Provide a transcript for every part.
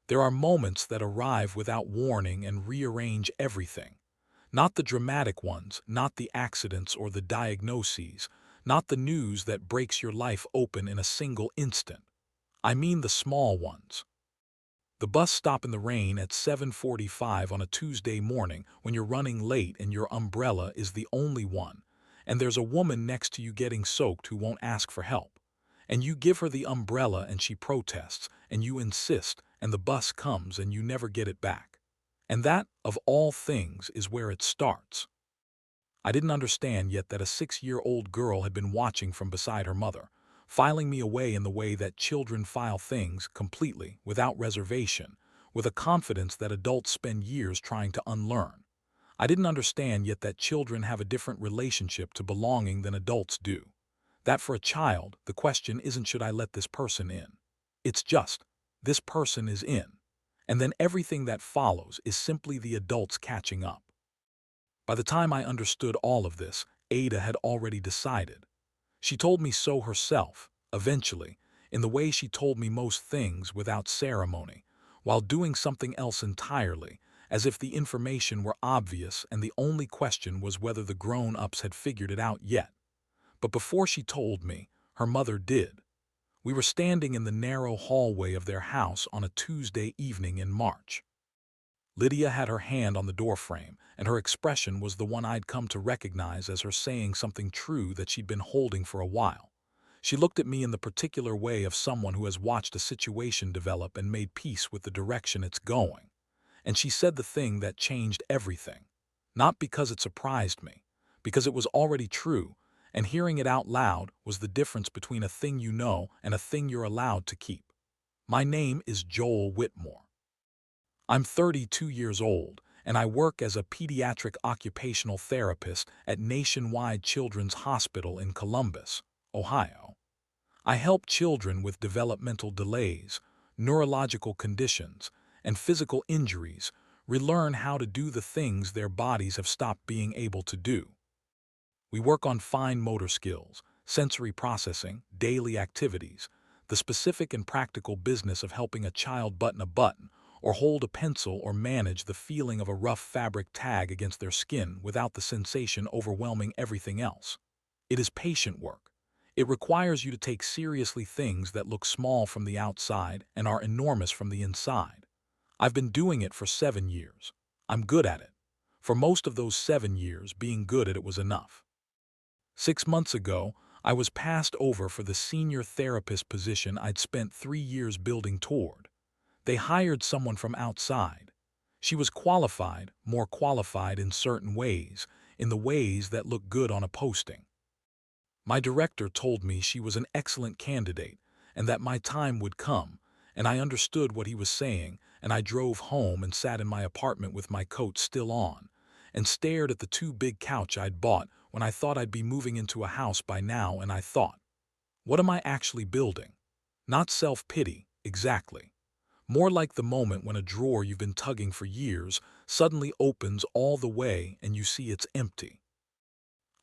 There are moments that arrive without warning and rearrange everything. Not the dramatic ones, not the accidents or the diagnoses, not the news that breaks your life open in a single instant. I mean the small ones. The bus stop in the rain at 7:45 on a Tuesday morning when you're running late and your umbrella is the only one, and there's a woman next to you getting soaked who won't ask for help. And you give her the umbrella and she protests, and you insist, and the bus comes and you never get it back. And that, of all things, is where it starts. I didn't understand yet that a 6-year-old girl had been watching from beside her mother, filing me away in the way that children file things, completely, without reservation, with a confidence that adults spend years trying to unlearn. I didn't understand yet that children have a different relationship to belonging than adults do. That for a child, the question isn't should I let this person in? It's just, this person is in. And then everything that follows is simply the adults catching up. By the time I understood all of this, Ada had already decided. She told me so herself, eventually, in the way she told me most things without ceremony, while doing something else entirely, as if the information were obvious and the only question was whether the grown-ups had figured it out yet. But before she told me, her mother did. We were standing in the narrow hallway of their house on a Tuesday evening in March. Lydia had her hand on the doorframe, and her expression was the one I'd come to recognize as her saying something true that she'd been holding for a while. She looked at me in the particular way of someone who has watched a situation develop and made peace with the direction it's going. And she said the thing that changed everything. Not because it surprised me, because it was already true, and hearing it out loud was the difference between a thing you know and a thing you're allowed to keep. My name is Joel Whitmore. I'm 32 years old, and I work as a pediatric occupational therapist at Nationwide Children's Hospital in Columbus, Ohio. I help children with developmental delays, neurological conditions, and physical injuries relearn how to do the things their bodies have stopped being able to do. We work on fine motor skills, sensory processing, daily activities, the specific and practical business of helping a child button a button, or hold a pencil or manage the feeling of a rough fabric tag against their skin without the sensation overwhelming everything else. It is patient work. It requires you to take seriously things that look small from the outside and are enormous from the inside. I've been doing it for 7 years. I'm good at it. For most of those 7 years, being good at it was enough. 6 months ago, I was passed over for the senior therapist position I'd spent 3 years building toward. They hired someone from outside. She was qualified, more qualified in certain ways, in the ways that look good on a posting. My director told me she was an excellent candidate and that my time would come, and I understood what he was saying, and I drove home and sat in my apartment with my coat still on, and stared at the too big couch I'd bought when I thought I'd be moving into a house by now, and I thought, what am I actually building? Not self-pity, exactly. More like the moment when a drawer you've been tugging for years suddenly opens all the way and you see it's empty.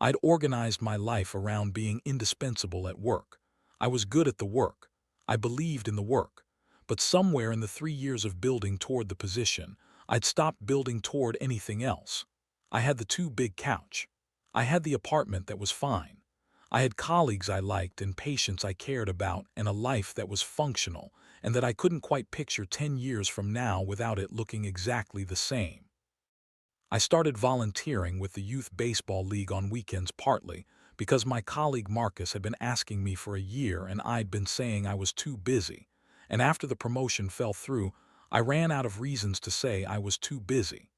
I'd organized my life around being indispensable at work. I was good at the work. I believed in the work. But somewhere in the 3 years of building toward the position, I'd stopped building toward anything else. I had the too big couch. I had the apartment that was fine. I had colleagues I liked and patients I cared about and a life that was functional and that I couldn't quite picture 10 years from now without it looking exactly the same. I started volunteering with the Youth Baseball League on weekends partly because my colleague Marcus had been asking me for a year and I'd been saying I was too busy, and after the promotion fell through, I ran out of reasons to say I was too busy.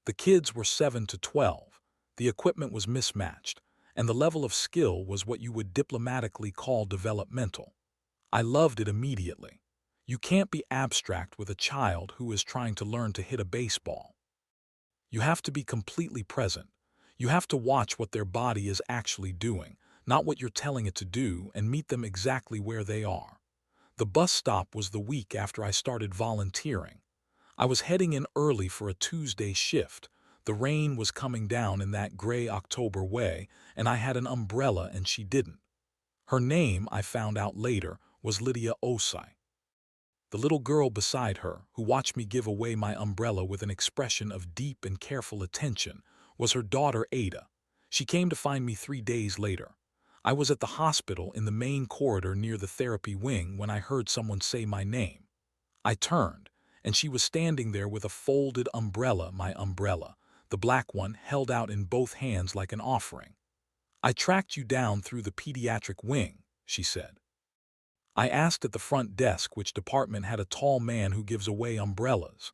The kids were 7 to 12, the equipment was mismatched, and the level of skill was what you would diplomatically call developmental. I loved it immediately. You can't be abstract with a child who is trying to learn to hit a baseball. You have to be completely present. You have to watch what their body is actually doing, not what you're telling it to do, and meet them exactly where they are. The bus stop was the week after I started volunteering. I was heading in early for a Tuesday shift. The rain was coming down in that gray October way, and I had an umbrella and she didn't. Her name, I found out later, was Lydia Osai. The little girl beside her, who watched me give away my umbrella with an expression of deep and careful attention, was her daughter Ada. She came to find me 3 days later. I was at the hospital in the main corridor near the therapy wing when I heard someone say my name. I turned, and she was standing there with a folded umbrella, my umbrella, the black one held out in both hands like an offering. "I tracked you down through the pediatric wing," she said. I asked at the front desk which department had a tall man who gives away umbrellas.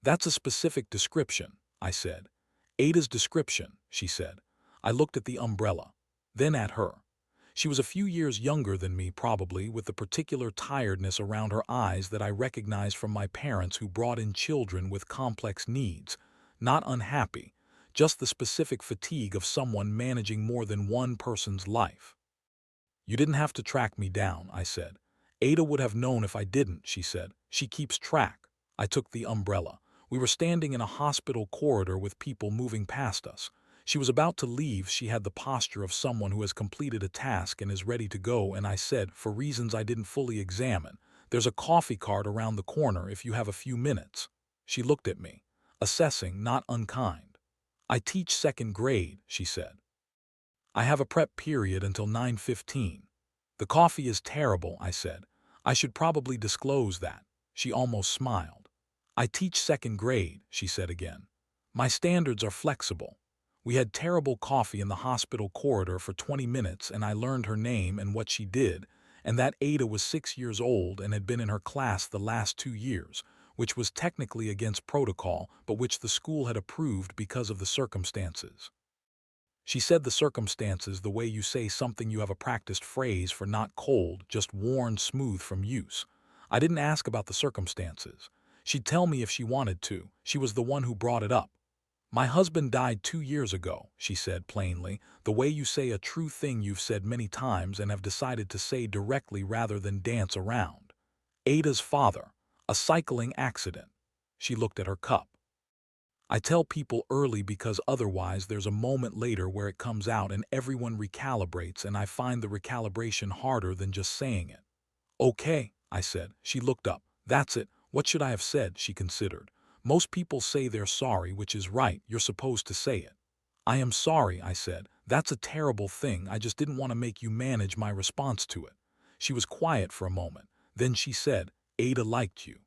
"That's a specific description," I said. "Ada's description," she said. I looked at the umbrella, then at her. She was a few years younger than me, probably, with the particular tiredness around her eyes that I recognized from my parents who brought in children with complex needs. Not unhappy, just the specific fatigue of someone managing more than one person's life. "You didn't have to track me down," I said. "Ada would have known if I didn't," she said. "She keeps track." I took the umbrella. We were standing in a hospital corridor with people moving past us. She was about to leave. She had the posture of someone who has completed a task and is ready to go, and I said, for reasons I didn't fully examine, "There's a coffee cart around the corner if you have a few minutes." She looked at me, assessing, not unkind. "I teach second grade," she said. "I have a prep period until 9:15. "The coffee is terrible," I said. "I should probably disclose that." She almost smiled. "I teach second grade," she said again. "My standards are flexible." We had terrible coffee in the hospital corridor for 20 minutes, and I learned her name and what she did, and that Ada was 6 years old and had been in her class the last 2 years, which was technically against protocol, but which the school had approved because of the circumstances. She said the circumstances the way you say something you have a practiced phrase for, not cold, just worn smooth from use. I didn't ask about the circumstances. She'd tell me if she wanted to. She was the one who brought it up. "My husband died 2 years ago," she said plainly, the way you say a true thing you've said many times and have decided to say directly rather than dance around. "Ada's father. A cycling accident." She looked at her cup. "I tell people early because otherwise there's a moment later where it comes out and everyone recalibrates, and I find the recalibration harder than just saying it." "Okay," I said. She looked up. "That's it. What should I have said?" She considered. "Most people say they're sorry, which is right. You're supposed to say it." "I am sorry," I said. "That's a terrible thing. I just didn't want to make you manage my response to it." She was quiet for a moment. Then she said, "Ada liked you.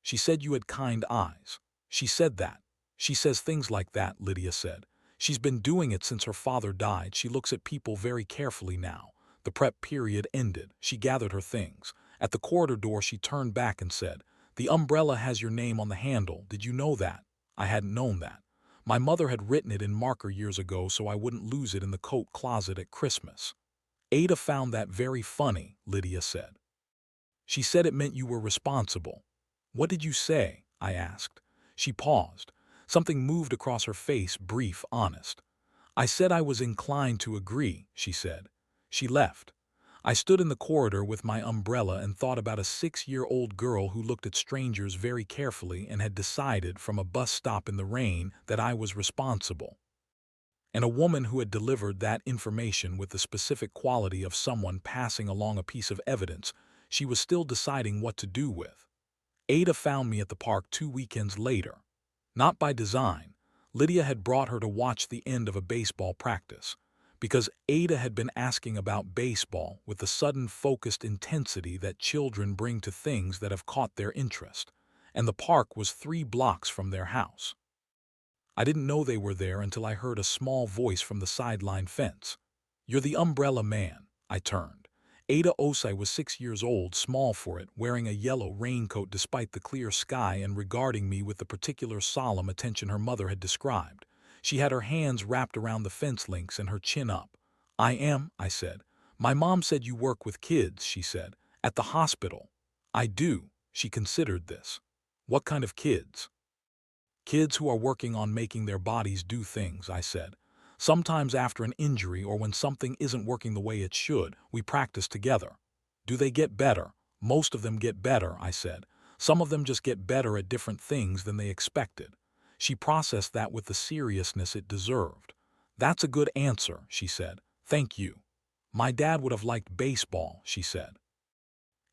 She said you had kind eyes." "She said that. She says things like that," Lydia said. "She's been doing it since her father died. She looks at people very carefully now." The prep period ended. She gathered her things. At the corridor door she turned back and said, "The umbrella has your name on the handle. Did you know that?" I hadn't known that. My mother had written it in marker years ago so I wouldn't lose it in the coat closet at Christmas. "Ada found that very funny," Lydia said. "She said it meant you were responsible." "What did you say?" I asked. She paused. Something moved across her face, brief, honest. "I said I was inclined to agree," she said. She left. I stood in the corridor with my umbrella and thought about a 6-year-old girl who looked at strangers very carefully and had decided from a bus stop in the rain that I was responsible. And a woman who had delivered that information with the specific quality of someone passing along a piece of evidence she was still deciding what to do with. Ada found me at the park 2 weekends later. Not by design. Lydia had brought her to watch the end of a baseball practice, because Ada had been asking about baseball with the sudden focused intensity that children bring to things that have caught their interest, and the park was 3 blocks from their house. I didn't know they were there until I heard a small voice from the sideline fence. "You're the umbrella man." I turned. Ada Osei was 6 years old, small for it, wearing a yellow raincoat despite the clear sky and regarding me with the particular solemn attention her mother had described. She had her hands wrapped around the fence links and her chin up. "I am," I said. "My mom said you work with kids," she said. "At the hospital." "I do." She considered this. "What kind of kids?" "Kids who are working on making their bodies do things," I said. "Sometimes after an injury or when something isn't working the way it should, we practice together." "Do they get better?" "Most of them get better," I said. "Some of them just get better at different things than they expected." She processed that with the seriousness it deserved. "That's a good answer," she said. "Thank you." "My dad would have liked baseball," she said.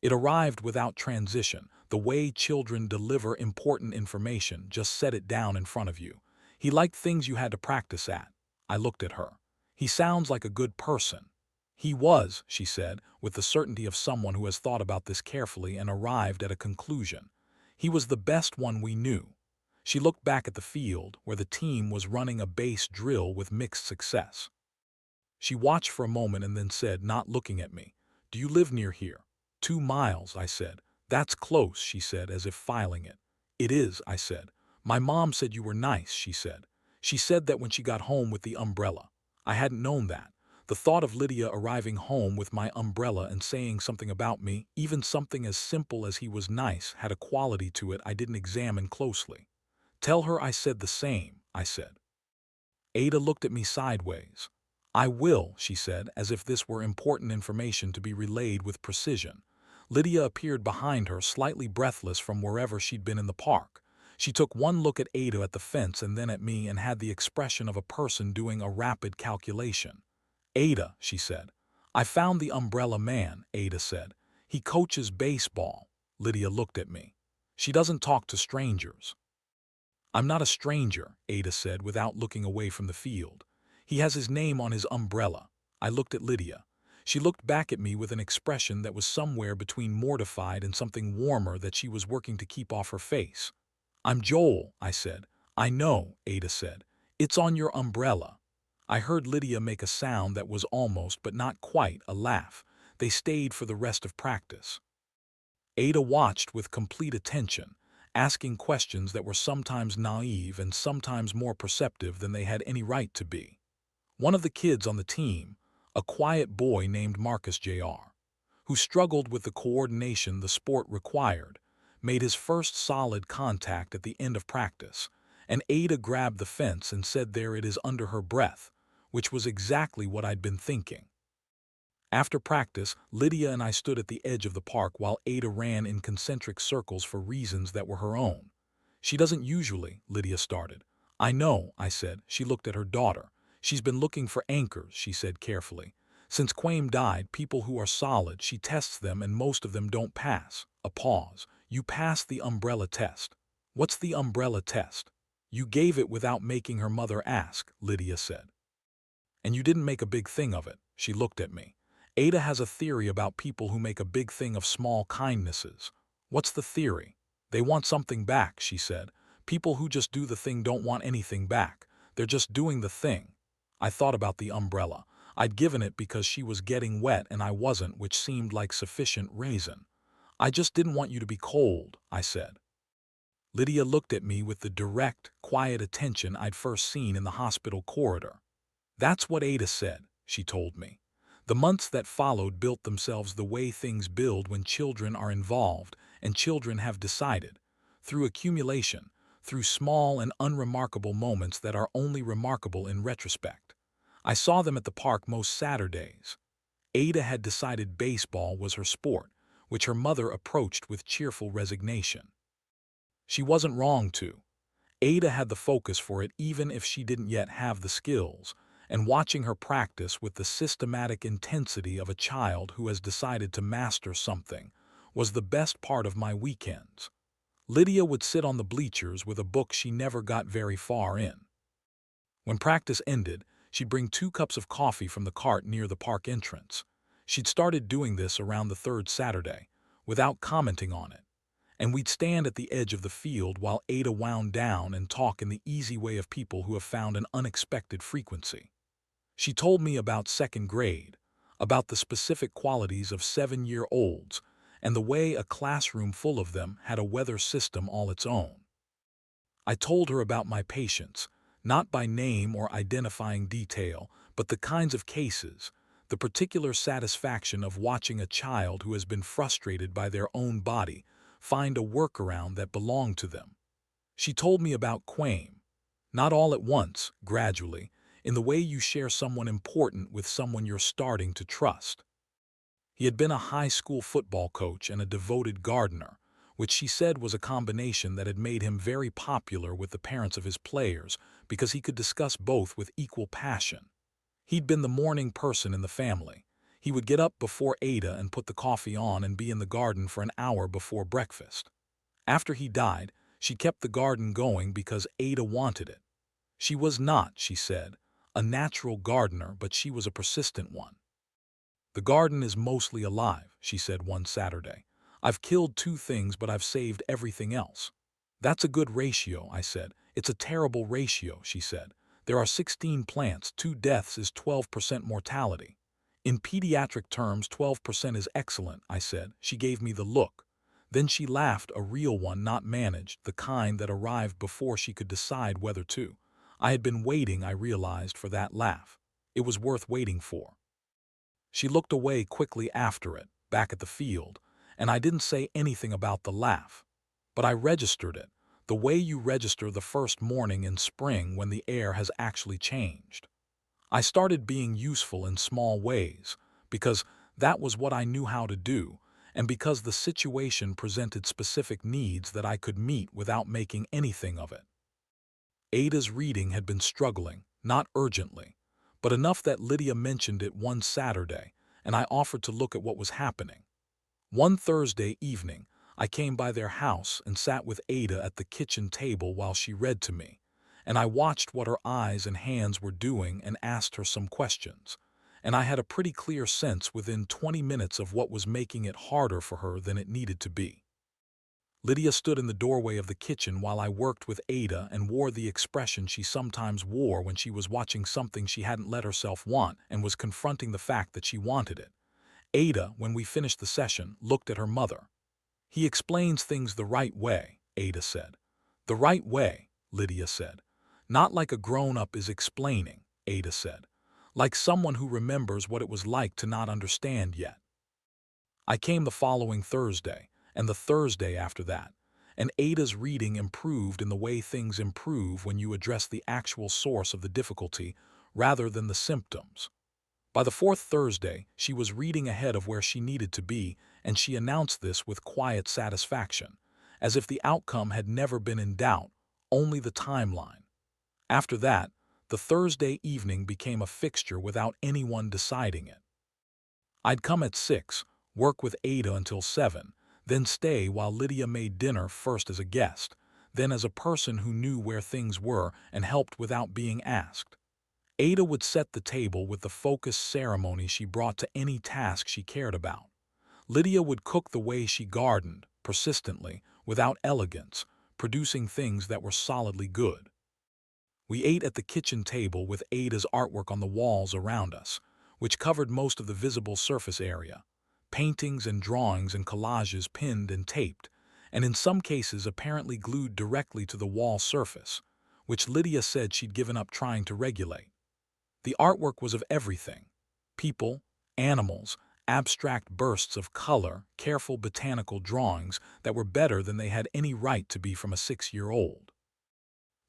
It arrived without transition, the way children deliver important information, just set it down in front of you. He liked things you had to practice at. I looked at her. He sounds like a good person. He was, she said, with the certainty of someone who has thought about this carefully and arrived at a conclusion. He was the best one we knew. She looked back at the field, where the team was running a base drill with mixed success. She watched for a moment and then said, not looking at me, "Do you live near here?" 2 miles, I said. "That's close," she said, as if filing it. "It is," I said. "My mom said you were nice," she said. "She said that when she got home with the umbrella." I hadn't known that. The thought of Lydia arriving home with my umbrella and saying something about me, even something as simple as he was nice, had a quality to it I didn't examine closely. "Tell her I said the same," I said. Ada looked at me sideways. "I will," she said, as if this were important information to be relayed with precision. Lydia appeared behind her, slightly breathless from wherever she'd been in the park. She took one look at Ada at the fence and then at me and had the expression of a person doing a rapid calculation. "Ada," she said. "I found the umbrella man," Ada said. "He coaches baseball." Lydia looked at me. "She doesn't talk to strangers." "I'm not a stranger," Ada said without looking away from the field. "He has his name on his umbrella." I looked at Lydia. She looked back at me with an expression that was somewhere between mortified and something warmer that she was working to keep off her face. "I'm Joel," I said. "I know," Ada said. "It's on your umbrella." I heard Lydia make a sound that was almost, but not quite, a laugh. They stayed for the rest of practice. Ada watched with complete attention, asking questions that were sometimes naive and sometimes more perceptive than they had any right to be. One of the kids on the team, a quiet boy named Marcus Jr., who struggled with the coordination the sport required, made his first solid contact at the end of practice, and Ada grabbed the fence and said, "There it is," under her breath, which was exactly what I'd been thinking. After practice, Lydia and I stood at the edge of the park while Ada ran in concentric circles for reasons that were her own. "She doesn't usually," Lydia started. "I know," I said. She looked at her daughter. "She's been looking for anchors," she said carefully. "Since Quame died, people who are solid, she tests them and most of them don't pass." A pause. "You passed the umbrella test." "What's the umbrella test?" "You gave it without making her mother ask," Lydia said. "And you didn't make a big thing of it." She looked at me. "Ada has a theory about people who make a big thing of small kindnesses." "What's the theory?" "They want something back," she said. "People who just do the thing don't want anything back. They're just doing the thing." I thought about the umbrella. I'd given it because she was getting wet and I wasn't, which seemed like sufficient reason. "I just didn't want you to be cold," I said. Lydia looked at me with the direct, quiet attention I'd first seen in the hospital corridor. "That's what Ada said," she told me. The months that followed built themselves the way things build when children are involved, and children have decided, through accumulation, through small and unremarkable moments that are only remarkable in retrospect. I saw them at the park most Saturdays. Ada had decided baseball was her sport, which her mother approached with cheerful resignation. She wasn't wrong to. Ada had the focus for it even if she didn't yet have the skills, and watching her practice with the systematic intensity of a child who has decided to master something was the best part of my weekends. Lydia would sit on the bleachers with a book she never got very far in. When practice ended, she'd bring 2 cups of coffee from the cart near the park entrance. She'd started doing this around the third Saturday, without commenting on it, and we'd stand at the edge of the field while Ada wound down and talk in the easy way of people who have found an unexpected frequency. She told me about second grade, about the specific qualities of 7-year-olds, and the way a classroom full of them had a weather system all its own. I told her about my patients, not by name or identifying detail, but the kinds of cases, the particular satisfaction of watching a child who has been frustrated by their own body find a workaround that belonged to them. She told me about Quame, not all at once, gradually, in the way you share someone important with someone you're starting to trust. He had been a high school football coach and a devoted gardener, which she said was a combination that had made him very popular with the parents of his players because he could discuss both with equal passion. He'd been the morning person in the family. He would get up before Ada and put the coffee on and be in the garden for an hour before breakfast. After he died, she kept the garden going because Ada wanted it. She was not, she said, a natural gardener, but she was a persistent one. The garden is mostly alive, she said one Saturday. I've killed 2 things, but I've saved everything else. That's a good ratio, I said. It's a terrible ratio, she said. There are 16 plants, 2 deaths is 12% mortality. In pediatric terms, 12% is excellent, I said. She gave me the look. Then she laughed, a real one, not managed, the kind that arrived before she could decide whether to. I had been waiting, I realized, for that laugh. It was worth waiting for. She looked away quickly after it, back at the field, and I didn't say anything about the laugh. But I registered it, the way you register the first morning in spring when the air has actually changed. I started being useful in small ways, because that was what I knew how to do, and because the situation presented specific needs that I could meet without making anything of it. Ada's reading had been struggling, not urgently, but enough that Lydia mentioned it one Saturday, and I offered to look at what was happening. One Thursday evening, I came by their house and sat with Ada at the kitchen table while she read to me, and I watched what her eyes and hands were doing and asked her some questions, and I had a pretty clear sense within 20 minutes of what was making it harder for her than it needed to be. Lydia stood in the doorway of the kitchen while I worked with Ada and wore the expression she sometimes wore when she was watching something she hadn't let herself want and was confronting the fact that she wanted it. Ada, when we finished the session, looked at her mother. He explains things the right way, Ada said. The right way, Lydia said. Not like a grown-up is explaining, Ada said. Like someone who remembers what it was like to not understand yet. I came the following Thursday, and the Thursday after that, and Ada's reading improved in the way things improve when you address the actual source of the difficulty rather than the symptoms. By the 4th Thursday, she was reading ahead of where she needed to be, and she announced this with quiet satisfaction, as if the outcome had never been in doubt, only the timeline. After that, the Thursday evening became a fixture without anyone deciding it. I'd come at 6, work with Ada until 7, then stay while Lydia made dinner, first as a guest, then as a person who knew where things were and helped without being asked. Ada would set the table with the focused ceremony she brought to any task she cared about. Lydia would cook the way she gardened, persistently, without elegance, producing things that were solidly good. We ate at the kitchen table with Ada's artwork on the walls around us, which covered most of the visible surface area, paintings and drawings and collages pinned and taped, and in some cases apparently glued directly to the wall surface, which Lydia said she'd given up trying to regulate. The artwork was of everything: people, animals, abstract bursts of color, careful botanical drawings that were better than they had any right to be from a 6-year-old.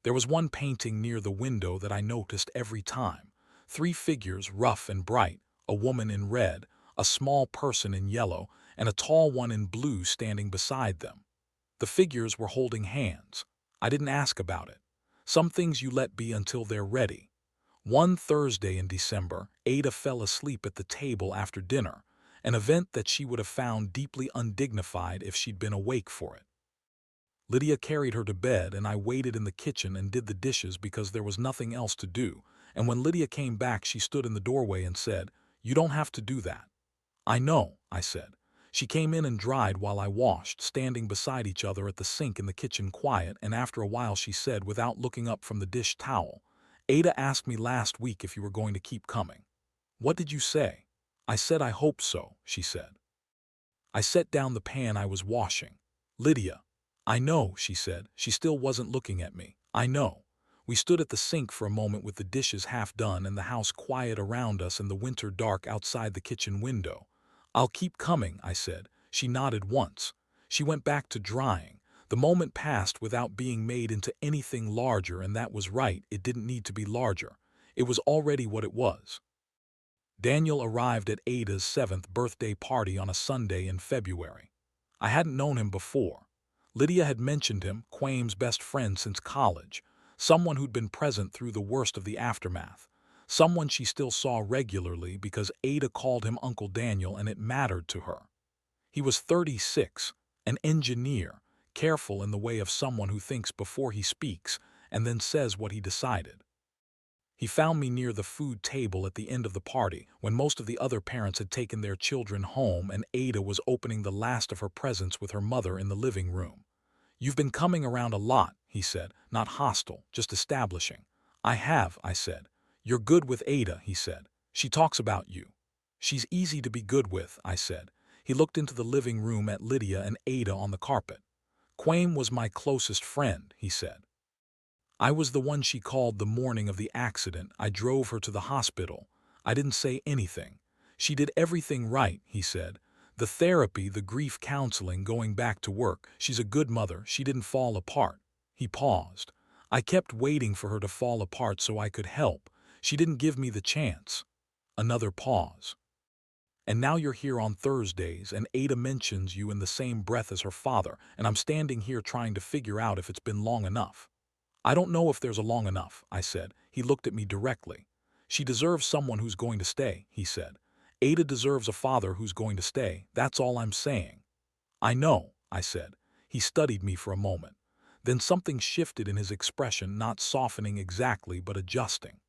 There was one painting near the window that I noticed every time: 3 figures, rough and bright, a woman in red, a small person in yellow, and a tall one in blue standing beside them. The figures were holding hands. I didn't ask about it. Some things you let be until they're ready. One Thursday in December, Ada fell asleep at the table after dinner, an event that she would have found deeply undignified if she'd been awake for it. Lydia carried her to bed, and I waited in the kitchen and did the dishes because there was nothing else to do, and when Lydia came back she stood in the doorway and said, "You don't have to do that." "I know," I said. She came in and dried while I washed, standing beside each other at the sink in the kitchen, quiet, and after a while she said, without looking up from the dish towel, "Ada asked me last week if you were going to keep coming." "What did you say?" "I said I hope so," she said. I set down the pan I was washing. "Lydia." "I know," she said. She still wasn't looking at me. "I know." We stood at the sink for a moment with the dishes half done and the house quiet around us and the winter dark outside the kitchen window. "I'll keep coming," I said. She nodded once. She went back to drying. The moment passed without being made into anything larger, and that was right. It didn't need to be larger. It was already what it was. Daniel arrived at Ada's 7th birthday party on a Sunday in February. I hadn't known him before. Lydia had mentioned him, Quame's best friend since college, someone who'd been present through the worst of the aftermath, someone she still saw regularly because Ada called him Uncle Daniel and it mattered to her. He was 36, an engineer, careful in the way of someone who thinks before he speaks and then says what he decided. He found me near the food table at the end of the party, when most of the other parents had taken their children home and Ada was opening the last of her presents with her mother in the living room. "You've been coming around a lot," he said, not hostile, just establishing. "I have," I said. "You're good with Ada," he said. "She talks about you." "She's easy to be good with," I said. He looked into the living room at Lydia and Ada on the carpet. "Quame was my closest friend," he said. "I was the one she called the morning of the accident. I drove her to the hospital. I didn't say anything. She did everything right," he said. "The therapy, the grief counseling, going back to work. She's a good mother. She didn't fall apart." He paused. "I kept waiting for her to fall apart so I could help. She didn't give me the chance." Another pause. "And now you're here on Thursdays, and Ada mentions you in the same breath as her father, and I'm standing here trying to figure out if it's been long enough." "I don't know if there's a long enough," I said. He looked at me directly. "She deserves someone who's going to stay," he said. "Ada deserves a father who's going to stay. That's all I'm saying." "I know," I said. He studied me for a moment. Then something shifted in his expression, not softening exactly, but adjusting.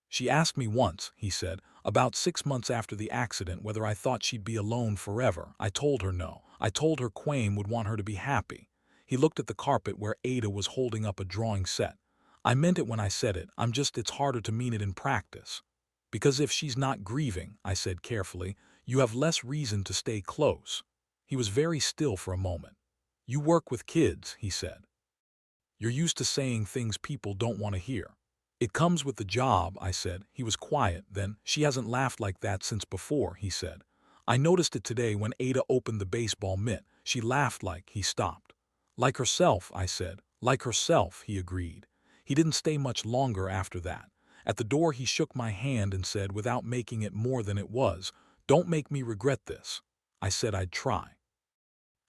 "She asked me once," he said, "about 6 months after the accident, whether I thought she'd be alone forever. I told her no. I told her Quame would want her to be happy." He looked at the carpet where Ada was holding up a drawing set. "I meant it when I said it. It's harder to mean it in practice. Because if she's not grieving," I said carefully, "you have less reason to stay close." He was very still for a moment. "You work with kids," he said. "You're used to saying things people don't want to hear." "It comes with the job," I said. He was quiet. Then, "She hasn't laughed like that since before," he said. "I noticed it today when Ada opened the baseball mitt. She laughed like—" He stopped. "Like herself," I said. "Like herself," he agreed. He didn't stay much longer after that. At the door he shook my hand and said, without making it more than it was, "Don't make me regret this." I said I'd try.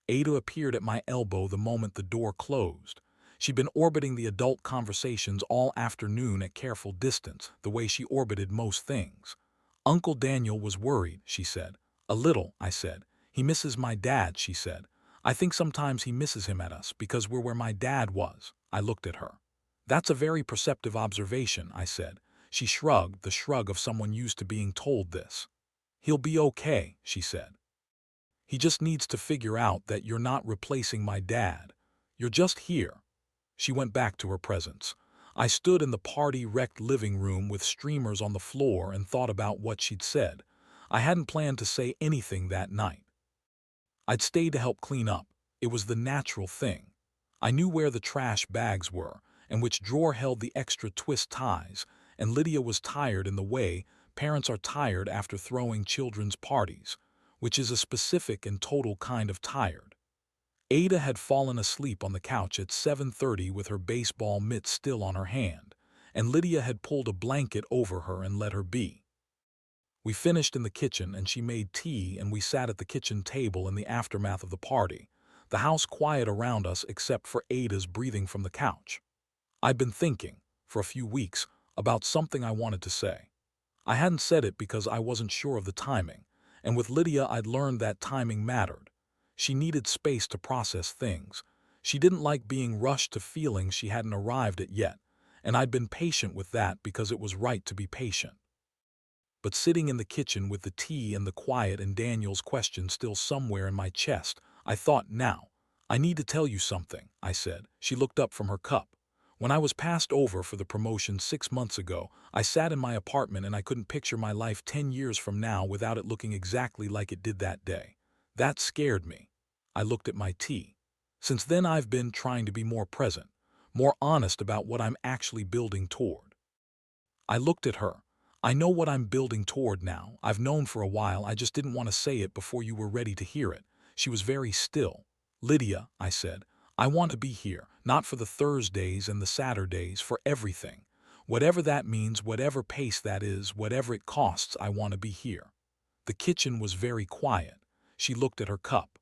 Ada appeared at my elbow the moment the door closed. She'd been orbiting the adult conversations all afternoon at careful distance, the way she orbited most things. "Uncle Daniel was worried," she said. "A little," I said. "He misses my dad," she said. "I think sometimes he misses him at us because we're where my dad was." I looked at her. "That's a very perceptive observation," I said. She shrugged, the shrug of someone used to being told this. "He'll be okay," she said. "He just needs to figure out that you're not replacing my dad. You're just here." She went back to her presents. I stood in the party-wrecked living room with streamers on the floor and thought about what she'd said. I hadn't planned to say anything that night. I'd stayed to help clean up. It was the natural thing. I knew where the trash bags were and which drawer held the extra twist ties, and Lydia was tired in the way parents are tired after throwing children's parties, which is a specific and total kind of tired. Ada had fallen asleep on the couch at 7:30 with her baseball mitt still on her hand, and Lydia had pulled a blanket over her and let her be. We finished in the kitchen and she made tea and we sat at the kitchen table in the aftermath of the party, the house quiet around us except for Ada's breathing from the couch. I'd been thinking, for a few weeks, about something I wanted to say. I hadn't said it because I wasn't sure of the timing, and with Lydia I'd learned that timing mattered. She needed space to process things. She didn't like being rushed to feelings she hadn't arrived at yet, and I'd been patient with that because it was right to be patient. But sitting in the kitchen with the tea and the quiet and Daniel's question still somewhere in my chest, I thought, now, I need to tell you something, I said. She looked up from her cup. When I was passed over for the promotion 6 months ago, I sat in my apartment and I couldn't picture my life 10 years from now without it looking exactly like it did that day. That scared me. I looked at my tea. Since then I've been trying to be more present, more honest about what I'm actually building toward. I looked at her. I know what I'm building toward now. I've known for a while, I just didn't want to say it before you were ready to hear it. She was very still. "Lydia," I said, "I want to be here, not for the Thursdays and the Saturdays, for everything. Whatever that means, whatever pace that is, whatever it costs, I want to be here." The kitchen was very quiet. She looked at her cup.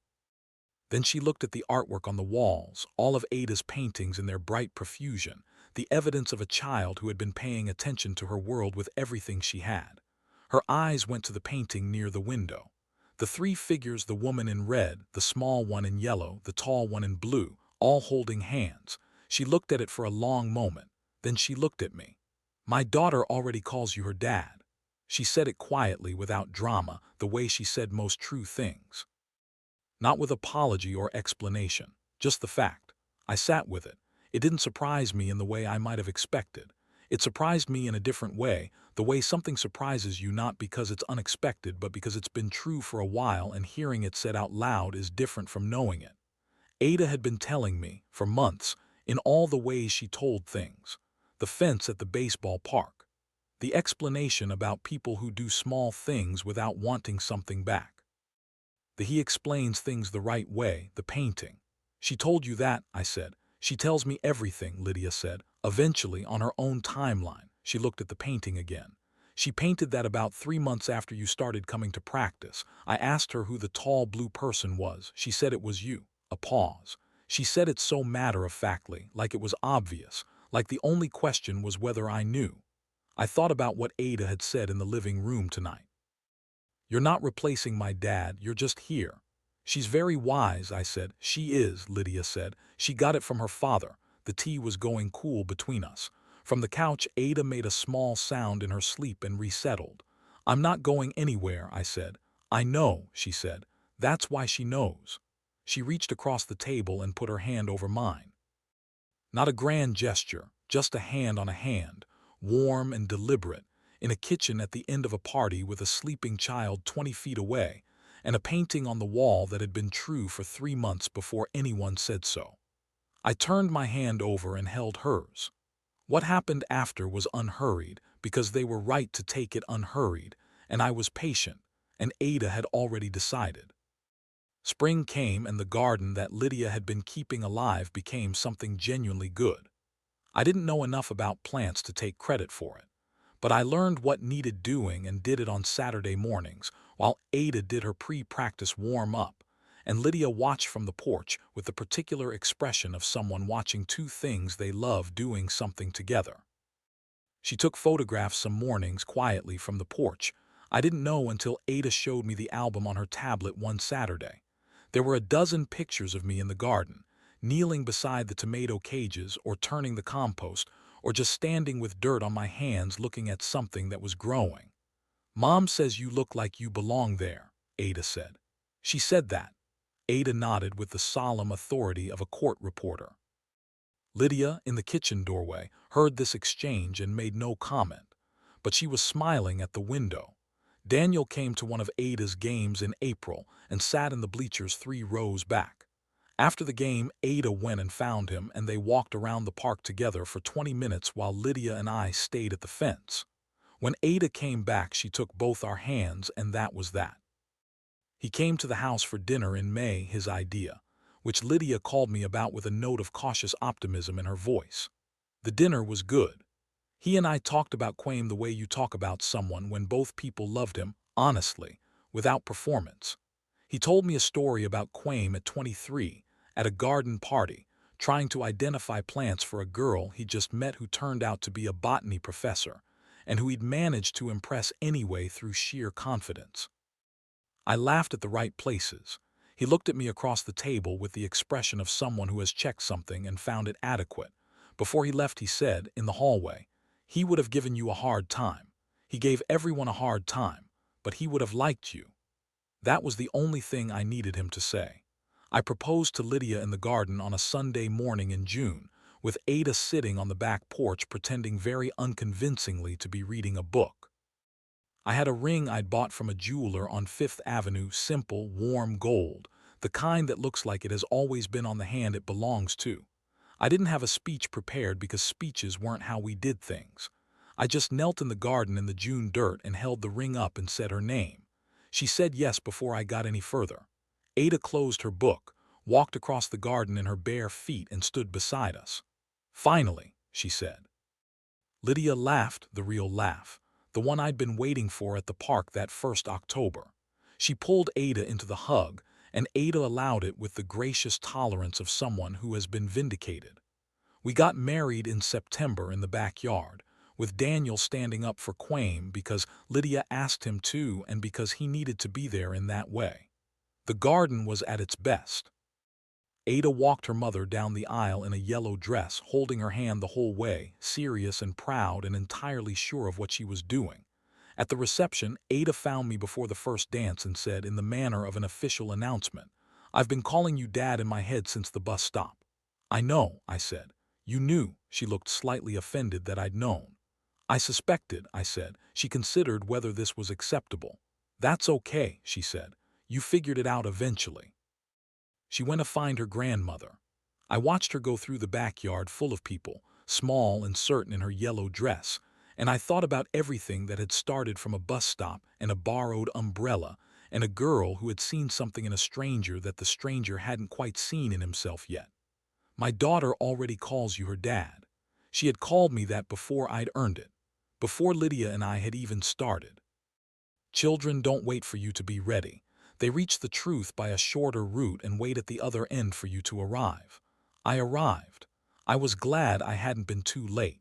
Then she looked at the artwork on the walls, all of Ada's paintings in their bright profusion, the evidence of a child who had been paying attention to her world with everything she had. Her eyes went to the painting near the window. The three figures, the woman in red, the small one in yellow, the tall one in blue, all holding hands. She looked at it for a long moment. Then she looked at me. "My daughter already calls you her dad." She said it quietly, without drama, the way she said most true things. Not with apology or explanation, just the fact. I sat with it. It didn't surprise me in the way I might have expected. It surprised me in a different way, the way something surprises you not because it's unexpected but because it's been true for a while, and hearing it said out loud is different from knowing it. Ada had been telling me, for months, in all the ways she told things. The fence at the baseball park. The explanation about people who do small things without wanting something back. The "he explains things the right way," the painting. "She told you that," I said. "She tells me everything," Lydia said. "Eventually, on her own timeline." She looked at the painting again. "She painted that about 3 months after you started coming to practice. I asked her who the tall blue person was. She said it was you." A pause. She said it so matter-of-factly, like it was obvious, like the only question was whether I knew. I thought about what Ada had said in the living room tonight. "You're not replacing my dad, you're just here." "She's very wise," I said. "She is," Lydia said. "She got it from her father." The tea was going cool between us. From the couch, Ada made a small sound in her sleep and resettled. "I'm not going anywhere," I said. "I know," she said. "That's why she knows." She reached across the table and put her hand over mine. Not a grand gesture, just a hand on a hand, warm and deliberate, in a kitchen at the end of a party with a sleeping child 20 feet away, and a painting on the wall that had been true for 3 months before anyone said so. I turned my hand over and held hers. What happened after was unhurried, because they were right to take it unhurried, and I was patient, and Ada had already decided. Spring came, and the garden that Lydia had been keeping alive became something genuinely good. I didn't know enough about plants to take credit for it, but I learned what needed doing and did it on Saturday mornings, while Ada did her pre-practice warm-up, and Lydia watched from the porch with the particular expression of someone watching two things they love doing something together. She took photographs some mornings quietly from the porch. I didn't know until Ada showed me the album on her tablet one Saturday. There were a dozen pictures of me in the garden, kneeling beside the tomato cages or turning the compost, or just standing with dirt on my hands looking at something that was growing. "Mom says you look like you belong there," Ada said. "She said that." Ada nodded with the solemn authority of a court reporter. Lydia, in the kitchen doorway, heard this exchange and made no comment, but she was smiling at the window. Daniel came to one of Ada's games in April and sat in the bleachers 3 rows back. After the game, Ada went and found him, and they walked around the park together for 20 minutes while Lydia and I stayed at the fence. When Ada came back, she took both our hands, and that was that. He came to the house for dinner in May, his idea, which Lydia called me about with a note of cautious optimism in her voice. The dinner was good. He and I talked about Quame the way you talk about someone when both people loved him, honestly, without performance. He told me a story about Quame at 23, at a garden party, trying to identify plants for a girl he'd just met who turned out to be a botany professor, and who he'd managed to impress anyway through sheer confidence. I laughed at the right places. He looked at me across the table with the expression of someone who has checked something and found it adequate. Before he left, he said, in the hallway, "He would have given you a hard time. He gave everyone a hard time, but he would have liked you." That was the only thing I needed him to say. I proposed to Lydia in the garden on a Sunday morning in June, with Ada sitting on the back porch pretending very unconvincingly to be reading a book. I had a ring I'd bought from a jeweler on 5th Avenue, simple, warm gold, the kind that looks like it has always been on the hand it belongs to. I didn't have a speech prepared because speeches weren't how we did things. I just knelt in the garden in the June dirt and held the ring up and said her name. She said yes before I got any further. Ada closed her book, walked across the garden in her bare feet, and stood beside us. "Finally," she said. Lydia laughed, the real laugh, the one I'd been waiting for at the park that first October. She pulled Ada into the hug, and Ada allowed it with the gracious tolerance of someone who has been vindicated. We got married in September in the backyard, with Daniel standing up for Quame because Lydia asked him to and because he needed to be there in that way. The garden was at its best. Ada walked her mother down the aisle in a yellow dress, holding her hand the whole way, serious and proud and entirely sure of what she was doing. At the reception, Ada found me before the first dance and said, in the manner of an official announcement, "I've been calling you Dad in my head since the bus stop." "I know," I said. "You knew." She looked slightly offended that I'd known. "I suspected," I said. She considered whether this was acceptable. "That's okay," she said. "You figured it out eventually." She went to find her grandmother. I watched her go through the backyard full of people, small and certain in her yellow dress, and I thought about everything that had started from a bus stop and a borrowed umbrella and a girl who had seen something in a stranger that the stranger hadn't quite seen in himself yet. "My daughter already calls you her dad." She had called me that before I'd earned it, before Lydia and I had even started. Children don't wait for you to be ready. They reach the truth by a shorter route and wait at the other end for you to arrive. I arrived. I was glad I hadn't been too late.